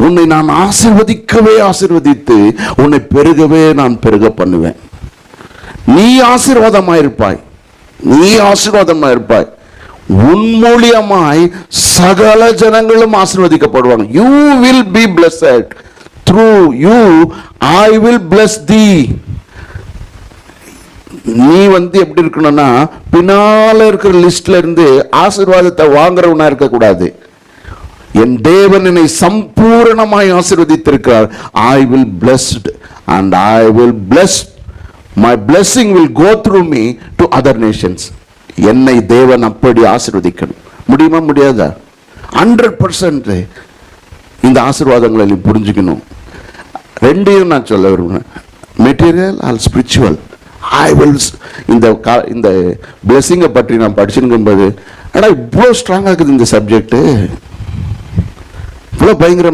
உன்னை நான் ஆசீர்வதிக்கவே ஆசீர்வதித்து உன்னை பெருகவே நான் பெருக பண்ணுவேன். நீ ஆசீர்வாதமாயிருப்பாய், நீ ஆசீர்வாதமாயிருப்பாய். உன் மூலியமாய் சகல ஜனங்களும் ஆசீர்வதிக்கப்படுவாங்க. You will be blessed. Through you I will bless thee. நீ எப்படி இருக்கணும்னா, பின்னால இருக்கிற லிஸ்ட்ல இருந்து ஆசீர்வாதத்தை வாங்குறவனா இருக்க கூடாது. என் தேவன் என்னை சம்பூரணமாய் ஆசீர்வதித்திருக்கிறார். I will blessed and I will bless. My blessing will go through me to other nations. என்னை தேவன் அப்படி ஆசீர்வதிக்கணும். முடியுமா? முடியாதா? 100% இந்த ஆசீர்வாதங்களை நீ புரிஞ்சுக்கணும். ரெண்டையும் நான் சொல்ல விரும்புகிறேன், மெட்டீரியல் ஆல் ஸ்பிரிச்சுவல். இந்த பிளெஸிங்கை பற்றி நான் படிச்சுருக்கும்போது, ஆனால் இவ்வளோ ஸ்ட்ராங்காக இருக்குது இந்த சப்ஜெக்டு, இவ்வளோ பயங்கரம்.